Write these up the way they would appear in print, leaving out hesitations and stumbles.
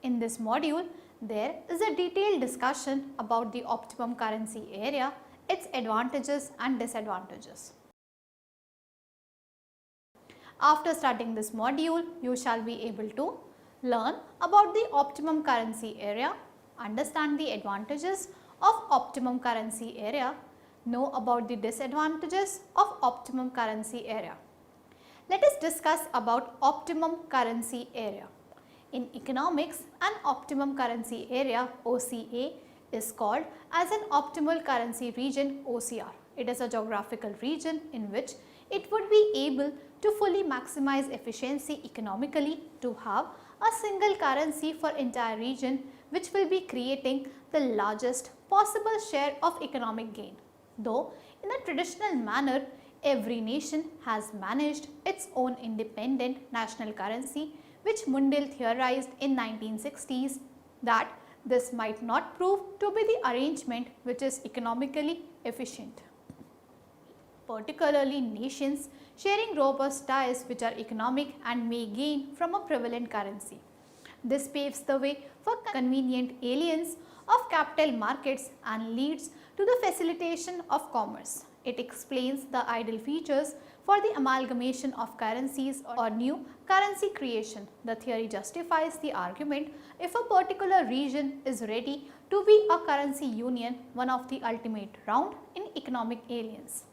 In this module, there is a detailed discussion about the optimum currency area, its advantages and disadvantages. After studying this module, you shall be able to learn about the optimum currency area, understand the advantages of optimum currency area, know about the disadvantages of optimum currency area. Let us discuss about optimum currency area. In economics, an optimum currency area OCA is called as an optimal currency region OCR. It is a geographical region in which it would be able to fully maximize efficiency economically to have a single currency for entire region, which will be creating the largest possible share of economic gain. Though in a traditional manner, every nation has managed its own independent national currency, which Mundell theorized in 1960s that this might not prove to be the arrangement which is economically efficient. Particularly nations sharing robust ties which are economic and may gain from a prevalent currency. This paves the way for convenient aliens of capital markets and leads to the facilitation of commerce. It explains the ideal features for the amalgamation of currencies or new currency creation. The theory justifies the argument if a particular region is ready to be a currency union, one of the ultimate round in economic aliens.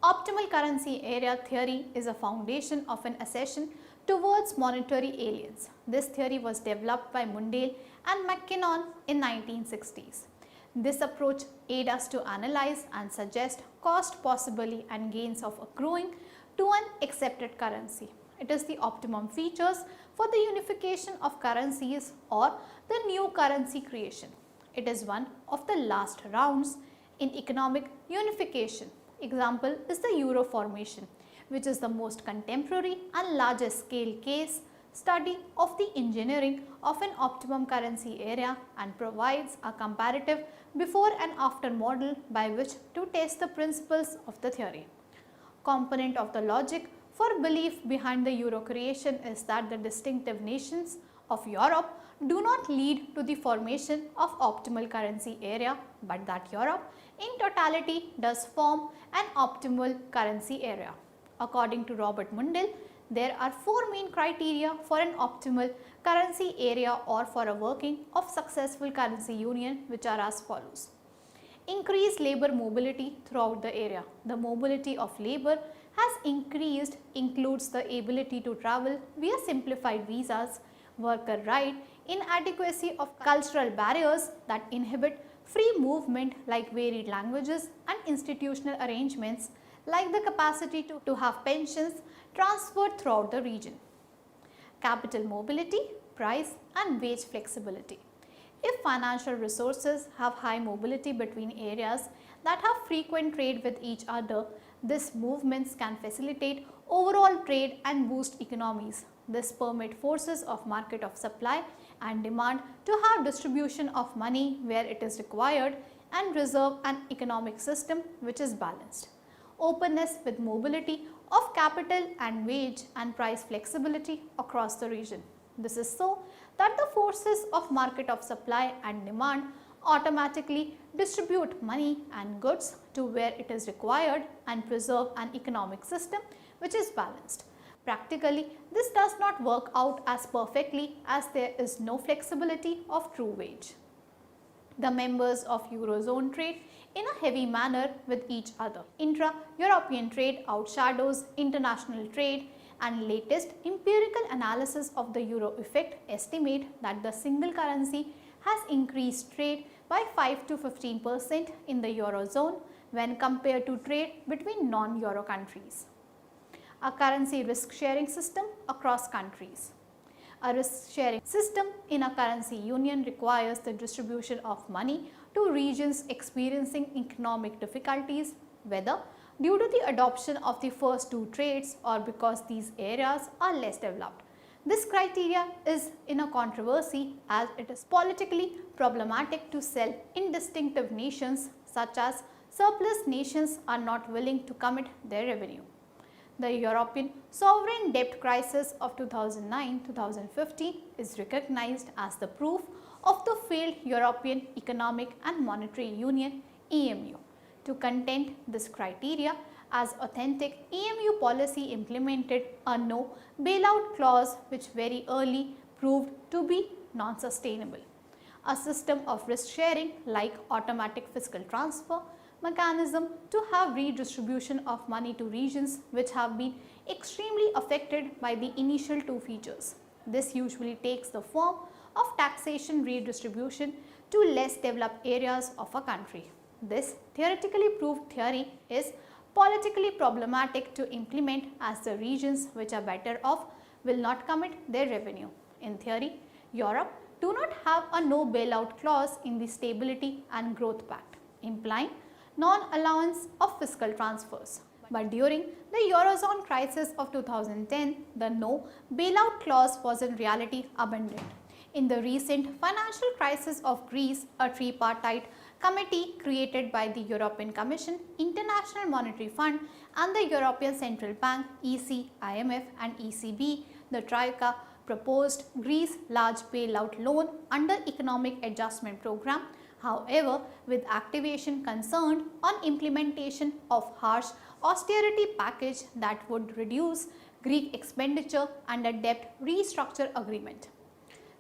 Optimal currency area theory is a foundation of an accession towards monetary aliens. This theory was developed by Mundell and McKinnon in 1960s. This approach aids us to analyze and suggest cost possibly and gains of accruing to an accepted currency. It is the optimum features for the unification of currencies or the new currency creation. It is one of the last rounds in economic unification. Example is the euro formation, which is the most contemporary and largest scale case study of the engineering of an optimum currency area and provides a comparative before and after model by which to test the principles of the theory. Component of the logic for belief behind the euro creation is that the distinctive nations of Europe do not lead to the formation of optimal currency area, but that Europe in totality does form an optimal currency area. According to Robert Mundell, there are four main criteria for an optimal currency area or for a working of successful currency union, which are as follows. Increased labor mobility throughout the area. The mobility of labor has increased includes the ability to travel via simplified visas, worker right, inadequacy of cultural barriers that inhibit free movement like varied languages and institutional arrangements like the capacity to have pensions transferred throughout the region. Capital mobility, price and wage flexibility. If financial resources have high mobility between areas that have frequent trade with each other, these movements can facilitate overall trade and boost economies. This permits forces of market of supply and demand to have distribution of money where it is required and preserve an economic system which is balanced. Openness with mobility of capital and wage and price flexibility across the region. This is so that the forces of market of supply and demand automatically distribute money and goods to where it is required and preserve an economic system which is balanced. Practically, this does not work out as perfectly as there is no flexibility of true wage. The members of Eurozone trade in a heavy manner with each other. Intra-European trade outshadows international trade, and latest empirical analysis of the euro effect estimate that the single currency has increased trade by 5 to 15% in the Eurozone when compared to trade between non-Euro countries. A currency risk sharing system across countries. A risk sharing system in a currency union requires the distribution of money to regions experiencing economic difficulties, whether due to the adoption of the first two trades or because these areas are less developed. This criteria is in a controversy as it is politically problematic to sell in distinctive nations such as surplus nations are not willing to commit their revenue. The European sovereign debt crisis of 2009-2015 is recognized as the proof of the failed European Economic and Monetary Union (EMU). To contend this criteria as authentic, EMU policy implemented a no bailout clause which very early proved to be non-sustainable. A system of risk sharing like automatic fiscal transfer mechanism to have redistribution of money to regions which have been extremely affected by the initial two features. This usually takes the form of taxation redistribution to less developed areas of a country. This theoretically proved theory is politically problematic to implement as the regions which are better off will not commit their revenue. In theory, Europe do not have a no bailout clause in the Stability and Growth Pact, implying non-allowance of fiscal transfers. But during the Eurozone crisis of 2010, the no bailout clause was in reality abandoned. In the recent financial crisis of Greece, a tripartite committee created by the European Commission, International Monetary Fund and the European Central Bank (EC, IMF and ECB), the Troika, proposed Greece large bailout loan under Economic Adjustment Program. However, with activation concerned on implementation of harsh austerity package that would reduce Greek expenditure under debt restructure agreement.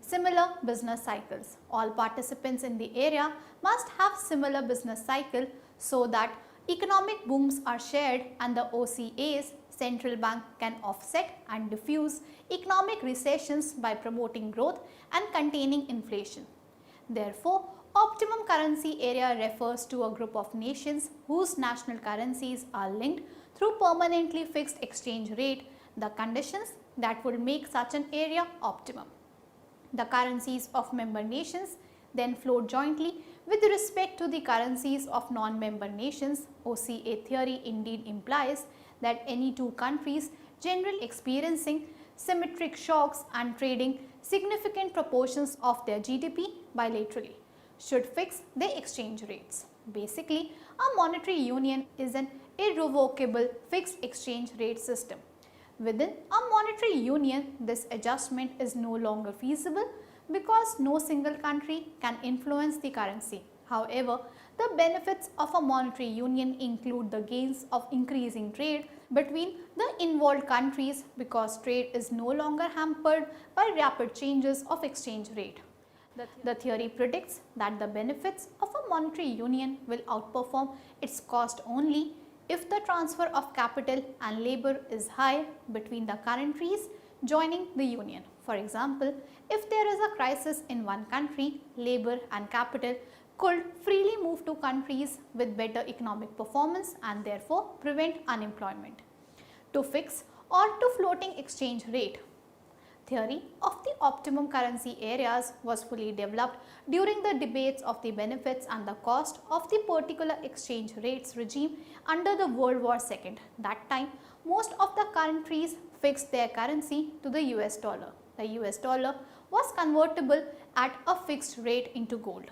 Similar business cycles. All participants in the area must have similar business cycle so that economic booms are shared and the OCA's central bank can offset and diffuse economic recessions by promoting growth and containing inflation. Therefore, Optimum currency area refers to a group of nations whose national currencies are linked through permanently fixed exchange rate, the conditions that would make such an area optimum. The currencies of member nations then float jointly with respect to the currencies of non-member nations. OCA theory indeed implies that any two countries generally experiencing symmetric shocks and trading significant proportions of their GDP bilaterally should fix their exchange rates. Basically, a monetary union is an irrevocable fixed exchange rate system. Within a monetary union, this adjustment is no longer feasible because no single country can influence the currency. However, the benefits of a monetary union include the gains of increasing trade between the involved countries because trade is no longer hampered by rapid changes of exchange rate. The theory predicts that the benefits of a monetary union will outperform its cost only if the transfer of capital and labor is high between the countries joining the union. For example, if there is a crisis in one country, labor and capital could freely move to countries with better economic performance and therefore prevent unemployment. To fix or to floating exchange rate, theory of the optimum currency areas was fully developed during the debates of the benefits and the cost of the particular exchange rates regime under the World War II. That time, most of the countries fixed their currency to the US dollar. The US dollar was convertible at a fixed rate into gold.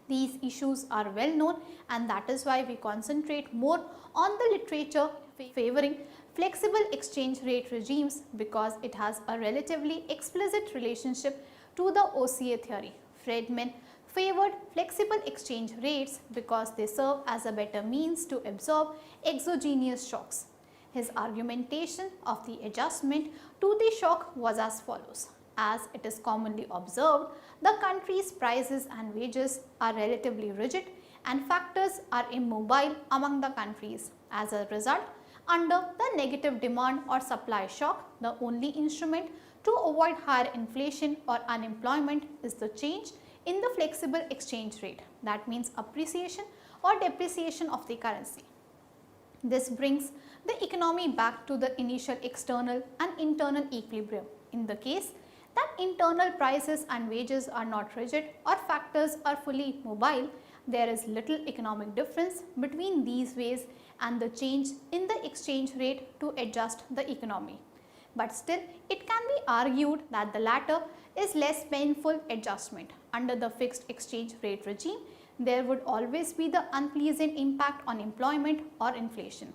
These issues are well known and that is why we concentrate more on the literature favoring flexible exchange rate regimes because it has a relatively explicit relationship to the OCA theory. Friedman favored flexible exchange rates because they serve as a better means to absorb exogenous shocks. His argumentation of the adjustment to the shock was as follows. As it is commonly observed, the country's prices and wages are relatively rigid and factors are immobile among the countries. As a result, under the negative demand or supply shock, the only instrument to avoid higher inflation or unemployment is the change in the flexible exchange rate. That means appreciation or depreciation of the currency. This brings the economy back to the initial external and internal equilibrium. In the case that internal prices and wages are not rigid or factors are fully mobile, there is little economic difference between these ways and the change in the exchange rate to adjust the economy. But still, it can be argued that the latter is less painful adjustment. Under the fixed exchange rate regime, there would always be the unpleasant impact on employment or inflation.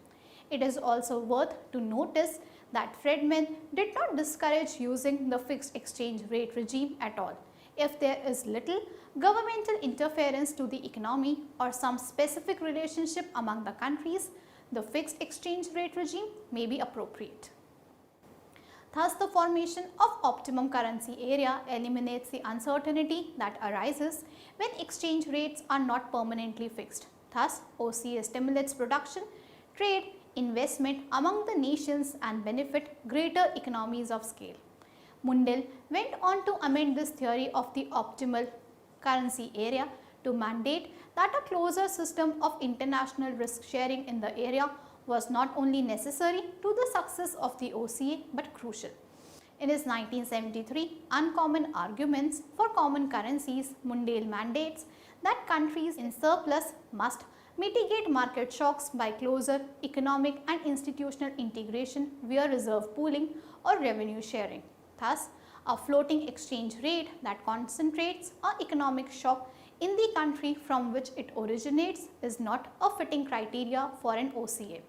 It is also worth to notice that Friedman did not discourage using the fixed exchange rate regime at all. If there is little governmental interference to the economy or some specific relationship among the countries, the fixed exchange rate regime may be appropriate. Thus, the formation of optimum currency area eliminates the uncertainty that arises when exchange rates are not permanently fixed. Thus, OCA stimulates production, trade, investment among the nations and benefit greater economies of scale. Mundell went on to amend this theory of the optimal currency area to mandate that a closer system of international risk sharing in the area was not only necessary to the success of the OCA but crucial. In his 1973 Uncommon Arguments for Common Currencies, Mundell mandates that countries in surplus must mitigate market shocks by closer economic and institutional integration via reserve pooling or revenue sharing. Thus, a floating exchange rate that concentrates an economic shock in the country from which it originates is not a fitting criteria for an OCA.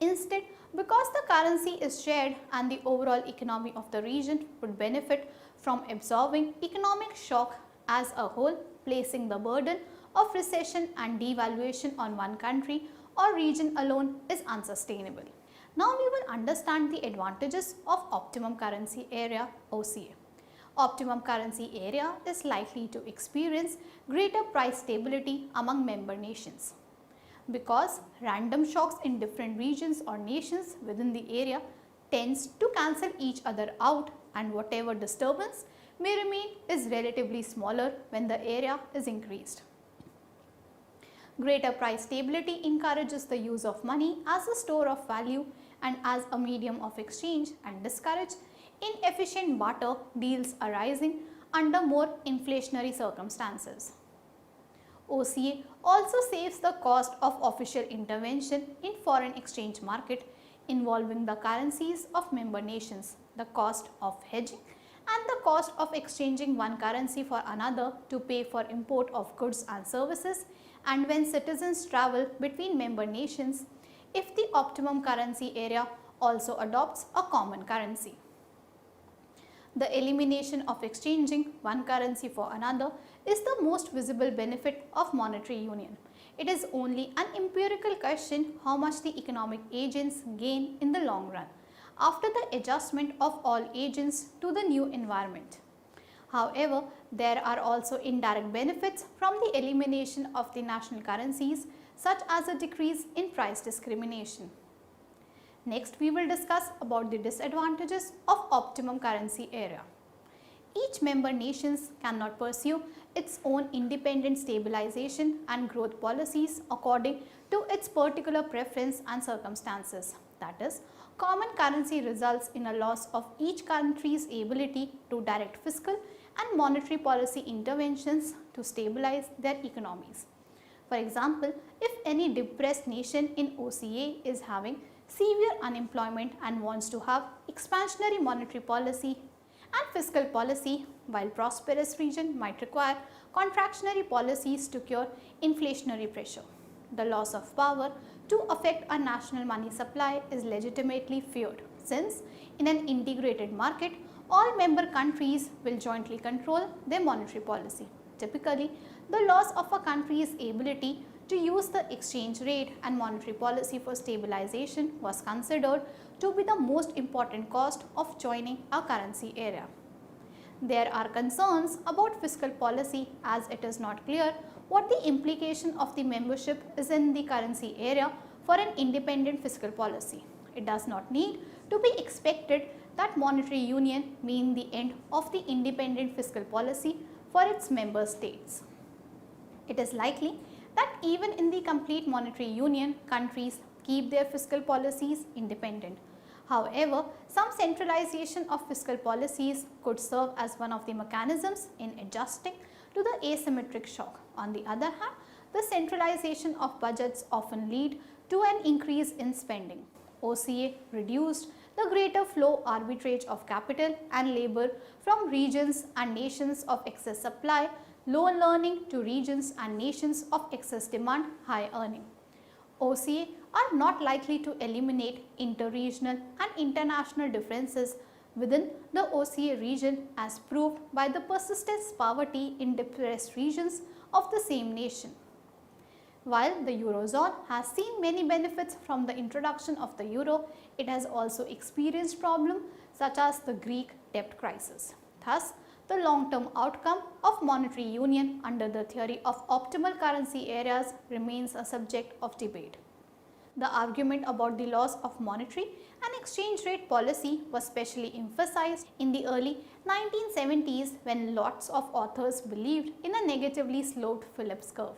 Instead, because the currency is shared and the overall economy of the region would benefit from absorbing economic shock as a whole, placing the burden of recession and devaluation on one country or region alone is unsustainable. Now we will understand the advantages of optimum currency area OCA. Optimum currency area is likely to experience greater price stability among member nations. Because random shocks in different regions or nations within the area tends to cancel each other out, and whatever disturbance may remain is relatively smaller when the area is increased. Greater price stability encourages the use of money as a store of value and as a medium of exchange and discourage inefficient barter deals arising under more inflationary circumstances. OCA also saves the cost of official intervention in foreign exchange market involving the currencies of member nations, the cost of hedging and the cost of exchanging one currency for another to pay for import of goods and services, and when citizens travel between member nations if the optimum currency area also adopts a common currency. The elimination of exchanging one currency for another is the most visible benefit of monetary union. It is only an empirical question how much the economic agents gain in the long run after the adjustment of all agents to the new environment. However, there are also indirect benefits from the elimination of the national currencies, such as a decrease in price discrimination. Next, we will discuss about the disadvantages of optimum currency area. Each member nations cannot pursue its own independent stabilization and growth policies according to its particular preference and circumstances. That is, common currency results in a loss of each country's ability to direct fiscal and monetary policy interventions to stabilize their economies. For example, if any depressed nation in OCA is having severe unemployment and wants to have expansionary monetary policy and fiscal policy, while prosperous region might require contractionary policies to cure inflationary pressure. The loss of power to affect a national money supply is legitimately feared, since in an integrated market, all member countries will jointly control their monetary policy. Typically, the loss of a country's ability to use the exchange rate and monetary policy for stabilization was considered to be the most important cost of joining a currency area. There are concerns about fiscal policy, as it is not clear what the implication of the membership is in the currency area for an independent fiscal policy. It does not need to be expected that monetary union mean the end of the independent fiscal policy for its member states. It is likely that even in the complete monetary union, countries keep their fiscal policies independent. However, some centralization of fiscal policies could serve as one of the mechanisms in adjusting to the asymmetric shock. On the other hand, the centralization of budgets often lead to an increase in spending. OCA reduced the greater flow arbitrage of capital and labor from regions and nations of excess supply, low earning to regions and nations of excess demand, high earning. OCA are not likely to eliminate interregional and international differences within the OCA region as proved by the persistent poverty in depressed regions of the same nation. While the Eurozone has seen many benefits from the introduction of the euro, it has also experienced problems such as the Greek debt crisis. Thus, the long-term outcome of monetary union under the theory of optimal currency areas remains a subject of debate. The argument about the loss of monetary and exchange rate policy was specially emphasized in the early 1970s when lots of authors believed in a negatively sloped Phillips curve.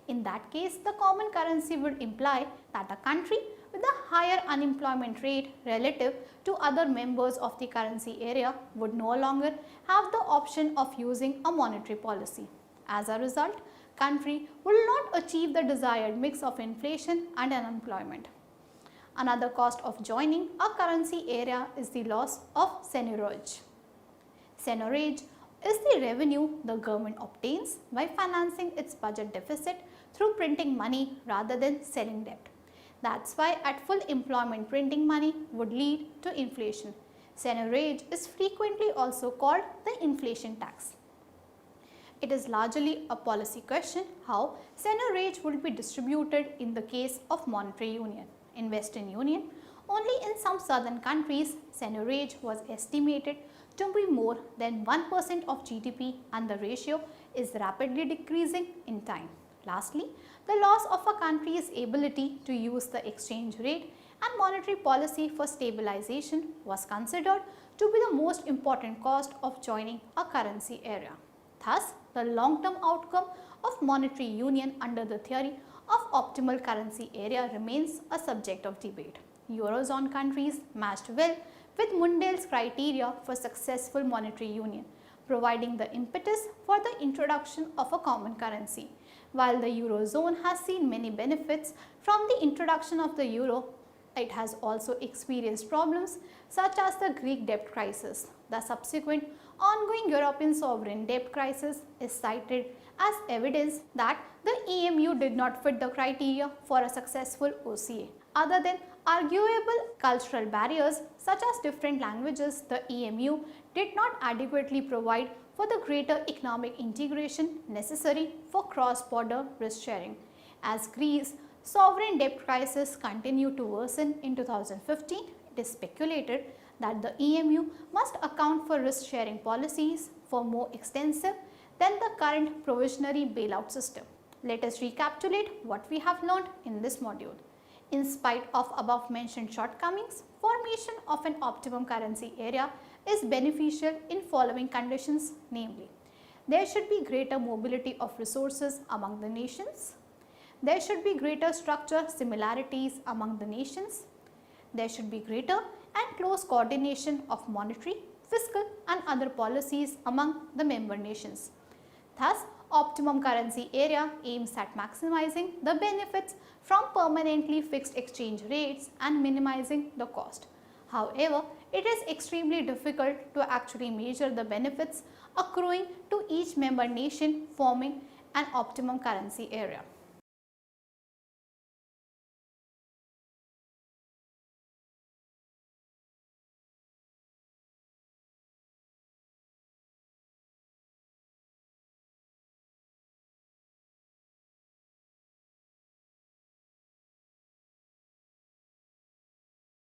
In that case, the common currency would imply that a country with a higher unemployment rate relative to other members of the currency area would no longer have the option of using a monetary policy. As a result, country will not achieve the desired mix of inflation and unemployment. Another cost of joining a currency area is the loss of seigniorage. Seigniorage is the revenue the government obtains by financing its budget deficit through printing money rather than selling debt. That's why at full employment printing money would lead to inflation. Seigniorage is frequently also called the inflation tax. It is largely a policy question how seigniorage will be distributed in the case of monetary union. In Western Union, only in some southern countries seigniorage was estimated to be more than 1% of GDP and the ratio is rapidly decreasing in time. Lastly, the loss of a country's ability to use the exchange rate and monetary policy for stabilization was considered to be the most important cost of joining a currency area. Thus, the long-term outcome of monetary union under the theory of optimal currency area remains a subject of debate. Eurozone countries matched well with Mundel's criteria for successful monetary union, providing the impetus for the introduction of a common currency. While the Eurozone has seen many benefits from the introduction of the euro, it has also experienced problems such as the Greek debt crisis. The subsequent ongoing European sovereign debt crisis is cited as evidence that the EMU did not fit the criteria for a successful OCA. Other than arguable cultural barriers such as different languages, the EMU did not adequately provide for the greater economic integration necessary for cross-border risk sharing. As Greece's sovereign debt crisis continued to worsen in 2015, it is speculated that the EMU must account for risk sharing policies for more extensive than the current provisionary bailout system. Let us recapitulate what we have learned in this module. In spite of above mentioned shortcomings, formation of an optimum currency area is beneficial in following conditions, namely, there should be greater mobility of resources among the nations, there should be greater structure similarities among the nations, there should be greater and close coordination of monetary, fiscal and other policies among the member nations. Thus, optimum currency area aims at maximizing the benefits from permanently fixed exchange rates and minimizing the cost. However, it is extremely difficult to actually measure the benefits accruing to each member nation forming an optimum currency area.